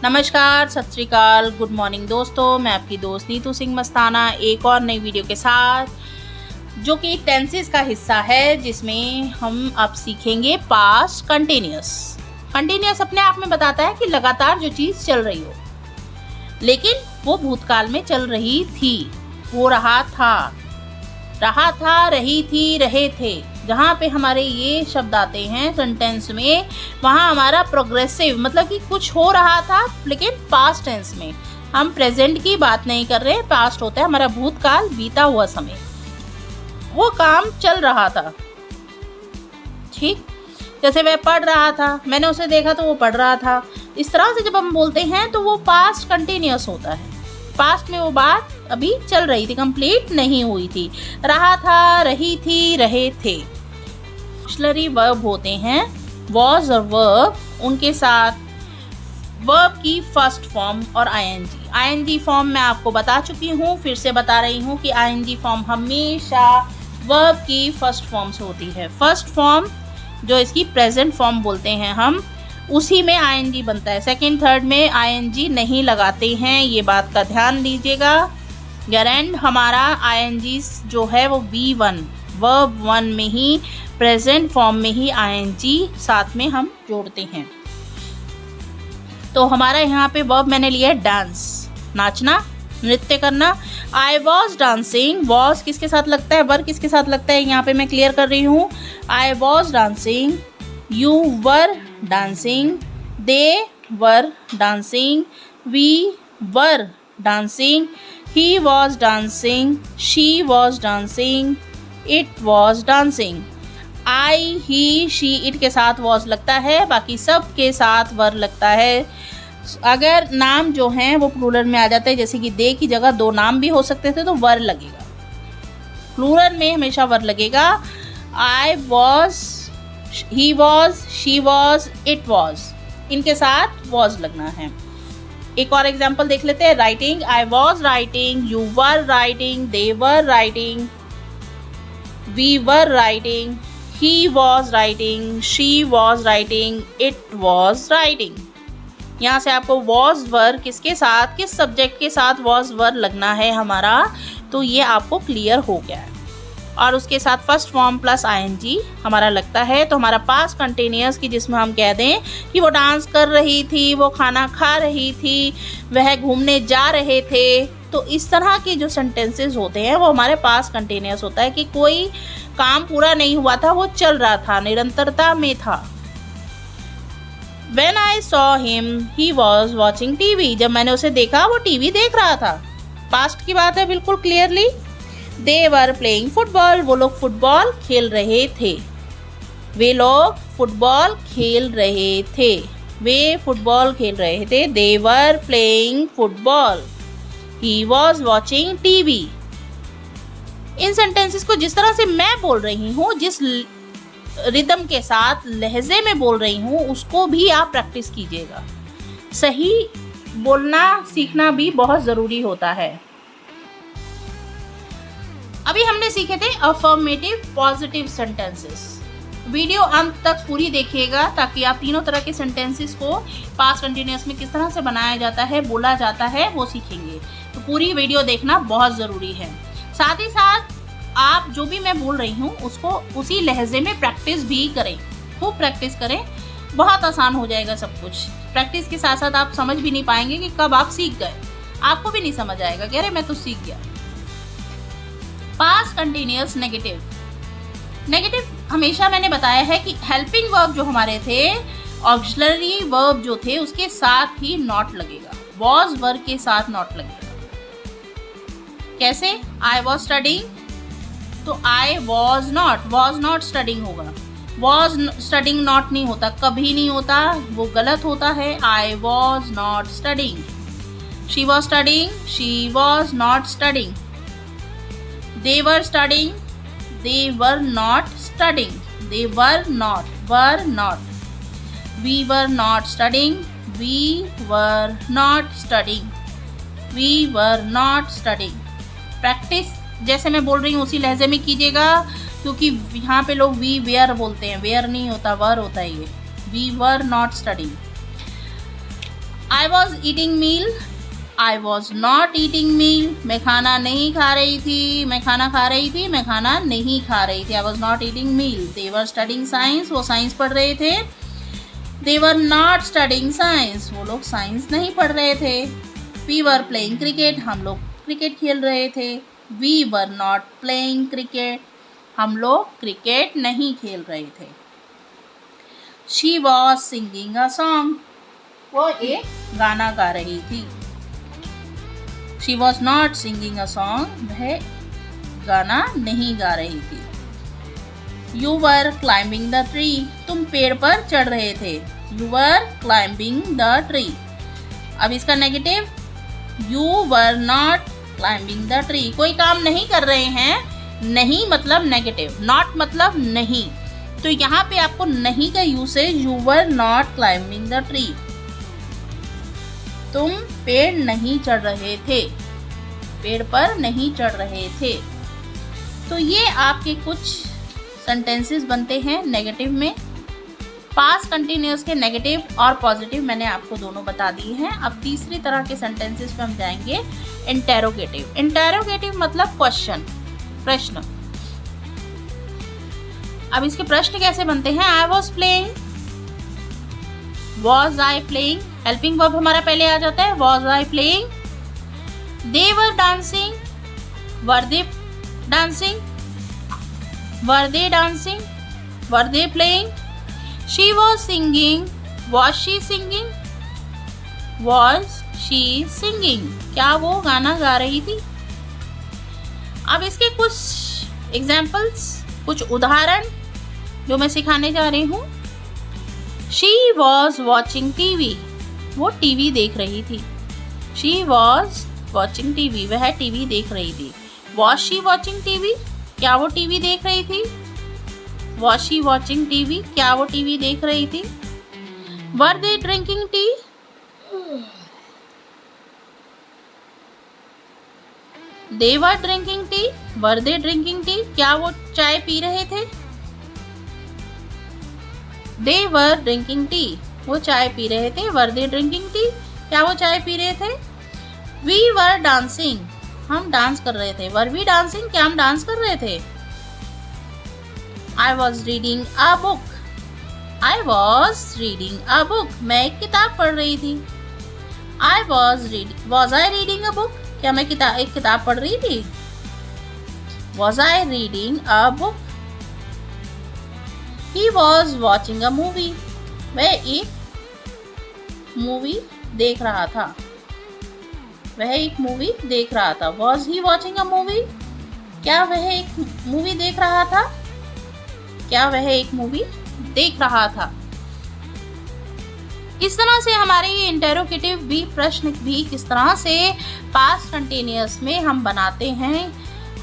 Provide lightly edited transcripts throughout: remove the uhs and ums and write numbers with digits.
नमस्कार, सत श्री अकाल, गुड मॉर्निंग दोस्तों। मैं आपकी दोस्त नीतू सिंह मस्ताना एक और नई वीडियो के साथ, जो कि टेंसेस का हिस्सा है, जिसमें हम अब सीखेंगे पास्ट कंटिन्यूअस। कंटिन्यूअस अपने आप में बताता है कि लगातार जो चीज़ चल रही हो, लेकिन वो भूतकाल में चल रही थी, हो रहा था, रही थी, रहे थे। जहाँ पे हमारे ये शब्द आते हैं सेंटेंस में, वहाँ हमारा प्रोग्रेसिव मतलब कि कुछ हो रहा था, लेकिन पास्ट टेंस में। हम प्रेजेंट की बात नहीं कर रहे, पास्ट होता है हमारा भूतकाल, बीता हुआ समय, वो काम चल रहा था। ठीक, जैसे वह पढ़ रहा था, मैंने उसे देखा तो वो पढ़ रहा था। इस तरह से जब हम बोलते हैं तो वो पास्ट कंटिन्यूअस होता है। पास्ट में वो बात अभी चल रही थी, कंप्लीट नहीं हुई थी। रहा था, रही थी, रहे थे। ऑक्सिलरी वर्ब होते हैं वॉज और वर्ब, उनके साथ वर्ब की फर्स्ट फॉर्म और आईएनजी। आईएनजी फॉर्म मैं आपको बता चुकी हूँ, फिर से बता रही हूँ कि आईएनजी फॉर्म हमेशा वर्ब की फर्स्ट फॉर्म से होती है। फर्स्ट फॉर्म जो इसकी प्रेजेंट फॉर्म बोलते हैं हम, उसी में आईएनजी बनता है। सेकंड थर्ड में आईएनजी नहीं लगाते हैं, ये बात का ध्यान दीजिएगा। गेरेंड हमारा आईएनजी जो है वो V1 वर्ब 1 में ही, प्रेजेंट फॉर्म में ही आईएनजी साथ में हम जोड़ते हैं। तो हमारा यहाँ पे वर्ब मैंने लिया है डांस, नाचना, नृत्य करना। आई वॉज डांसिंग, वॉज किसके साथ लगता है, वर किसके साथ लगता है, यहाँ पे मैं क्लियर कर रही हूँ। I was dancing, you were dancing, they were dancing, we were dancing, he was dancing, she was dancing, it was dancing। I, he, she, it के साथ was लगता है, बाकी सब के साथ वर लगता है। अगर नाम जो हैं वो प्लूरल में आ जाते हैं, जैसे कि दे की जगह दो नाम भी हो सकते थे, तो वर लगेगा। प्लूरल में हमेशा वर लगेगा। I was, he was, she was, it was, इनके साथ was लगना है। एक और एग्जाम्पल देख लेते हैं। Writing, I was writing, you were writing, they were writing, we were writing, he was writing, she was writing, it was writing। यहाँ से आपको was were किसके साथ, किस सब्जेक्ट के साथ was were लगना है हमारा, तो ये आपको क्लियर हो गया है। और उसके साथ फर्स्ट फॉर्म प्लस आईएनजी हमारा लगता है, तो हमारा पास्ट कंटिन्यूअस की, जिसमें हम कह दें कि वो डांस कर रही थी, वो खाना खा रही थी, वह घूमने जा रहे थे। तो इस तरह के जो सेंटेंसेस होते हैं वो हमारे पास्ट कंटिन्यूअस होता है कि कोई काम पूरा नहीं हुआ था, वो चल रहा था, निरंतरता में था। When I saw him, he was watching TV, जब मैंने उसे देखा वो टीवी देख रहा था। पास्ट की बात है बिल्कुल clearly. They were playing football, वो लोग फुटबॉल खेल रहे थे, वे लोग फुटबॉल खेल रहे थे, वे फुटबॉल खेल रहे थे। They were playing football, he was watching TV। In sentences को जिस तरह से मैं बोल रही हूँ, जिस रिदम के साथ, लहजे में बोल रही हूँ, उसको भी आप प्रैक्टिस कीजिएगा। सही बोलना सीखना भी बहुत ज़रूरी होता है। अभी हमने सीखे थे अफर्मेटिव पॉजिटिव सेंटेंसेस। वीडियो अंत तक पूरी देखिएगा, ताकि आप तीनों तरह के सेंटेंसेस को पास्ट कंटिन्यूअस में किस तरह से बनाया जाता है, बोला जाता है, वो सीखेंगे। तो पूरी वीडियो देखना बहुत ज़रूरी है। साथ ही साथ आप जो भी मैं बोल रही हूँ उसको उसी लहजे में प्रैक्टिस भी करें, खूब प्रैक्टिस करें, बहुत आसान हो जाएगा सब कुछ। प्रैक्टिस के साथ साथ आप समझ भी नहीं पाएंगे कि कब आप सीख गए, आपको भी नहीं समझ आएगा कि अरे मैं तो सीख गया। पास्ट कंटिन्यूअस नेगेटिव, नेगेटिव हमेशा मैंने बताया है कि हेल्पिंग वर्ब जो हमारे थे, ऑक्सिलरी वर्ब जो थे, उसके साथ ही नॉट लगेगा, वॉज वर्ब के साथ नॉट लगेगा। कैसे? आई वॉज स्टडिंग, तो आई वॉज नॉट स्टडिंग होगा। वॉज स्टडिंग नॉट नहीं होता, कभी नहीं होता, वो गलत होता है। I was not studying. She was studying, she was not studying. They were studying, they were not studying, they were not, we were not studying, we were not studying, we were not studying। Practice जैसे मैं बोल रही हूँ उसी लहजे में कीजिएगा, क्योंकि यहाँ पे लोग वी वेयर बोलते हैं, वेयर नहीं होता, वर होता है ये। We were not studying. I was eating meal. I was not eating meal. मैं खाना नहीं खा रही थी. मैं खाना खा रही थी. मैं खाना नहीं खा रही थी. I was not eating meal. They were studying science. वो साइंस पढ़ रहे थे. They were not studying science. वो लोग साइंस नहीं पढ़ रहे थे. We were playing cricket. हम लोग क्रिकेट खेल रहे थे. We were not playing cricket. हम लोग क्रिकेट नहीं खेल रहे थे. She was singing a song. वो एक गाना गा रही थी. She was not singing a song. वह गाना नहीं गा रही थी. You were climbing the tree. तुम पेड़ पर चढ़ रहे थे. You were climbing the tree. अब इसका negative, You were not climbing the tree. कोई काम नहीं कर रहे हैं. नहीं मतलब नेगेटिव, नॉट मतलब नहीं. तो यहाँ पे आपको नहीं का usage, You were not climbing the tree. तुम पेड़ नहीं चढ़ रहे थे. पेड़ पर नहीं चढ़ रहे थे. तो ये आपके कुछ सेंटेंसेस बनते हैं नेगेटिव में. पास्ट कंटिन्यूअस के नेगेटिव और पॉजिटिव मैंने आपको दोनों बता दिए हैं. अब तीसरी तरह के सेंटेंसेस पे हम जाएंगे, इंटेरोगेटिव. इंटेरोगेटिव मतलब क्वेश्चन, प्रश्न. अब इसके प्रश्न कैसे बनते हैं? I was playing, was I playing, helping verb हमारा पहले आ जाता है. Was I playing. They were dancing, were they dancing, were they dancing, were they playing. She was singing, was she singing, was she singing. क्या वो गाना गा रही थी? अब इसके कुछ एग्जाम्पल्स, कुछ उदाहरण जो मैं सिखाने जा रही हूँ. She was watching TV. वो टीवी देख रही थी. She was watching TV. वह टीवी देख रही थी. Was she watching TV. क्या वो टीवी देख रही थी? Was she watching TV. क्या वो टीवी देख रही थी? Were they drinking tea. They were drinking tea. Were they drinking tea. क्या वो चाय पी रहे थे? They were drinking tea. वो चाय पी रहे थे. वर दे ड्रिंकिंग टी. क्या वो चाय पी रहे थे? We were dancing. हम डांस कर रहे थे. Were we dancing. क्या हम डांस कर रहे थे? I was reading a book. I was reading a book. मैं एक किताब पढ़ रही थी. I was reading. Was I reading a book. क्या मैं एक किताब पढ़ रही थी? Was I reading a book. He was watching a movie. वह एक मूवी देख रहा था. वह एक मूवी देख रहा था. Was he watching a movie. क्या वह एक मूवी देख रहा था? क्या वह एक मूवी देख रहा था? इस तरह से हमारे ये इंटेरोगेटिव भी, प्रश्न भी किस तरह से पास्ट कंटिन्यूअस में हम बनाते हैं,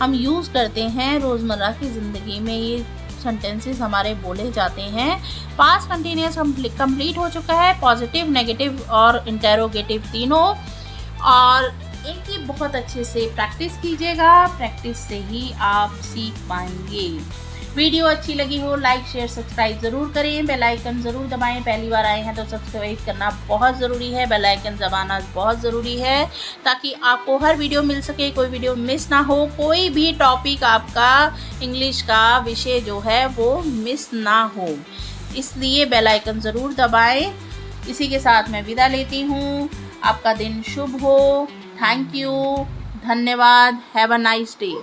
हम यूज़ करते हैं रोज़मर्रा की ज़िंदगी में. ये सेंटेंसेस हमारे बोले जाते हैं. पास्ट कंटिन्यूअस कंप्लीट हो चुका है. पॉजिटिव, नेगेटिव और इंटेरोगेटिव तीनों. और इनकी बहुत अच्छे से प्रैक्टिस कीजिएगा. प्रैक्टिस से ही आप सीख पाएंगे. वीडियो अच्छी लगी हो लाइक शेयर सब्सक्राइब ज़रूर करें. बेल आइकन ज़रूर दबाएं. पहली बार आए हैं तो सब्सक्राइब करना बहुत ज़रूरी है. बेल आइकन दबाना बहुत ज़रूरी है ताकि आपको हर वीडियो मिल सके, कोई वीडियो मिस ना हो. कोई भी टॉपिक आपका इंग्लिश का विषय जो है वो मिस ना हो, इसलिए बेल आइकन ज़रूर दबाएं. इसी के साथ मैं विदा लेती हूँ. आपका दिन शुभ हो. Thank you. धन्यवाद. Have a nice day.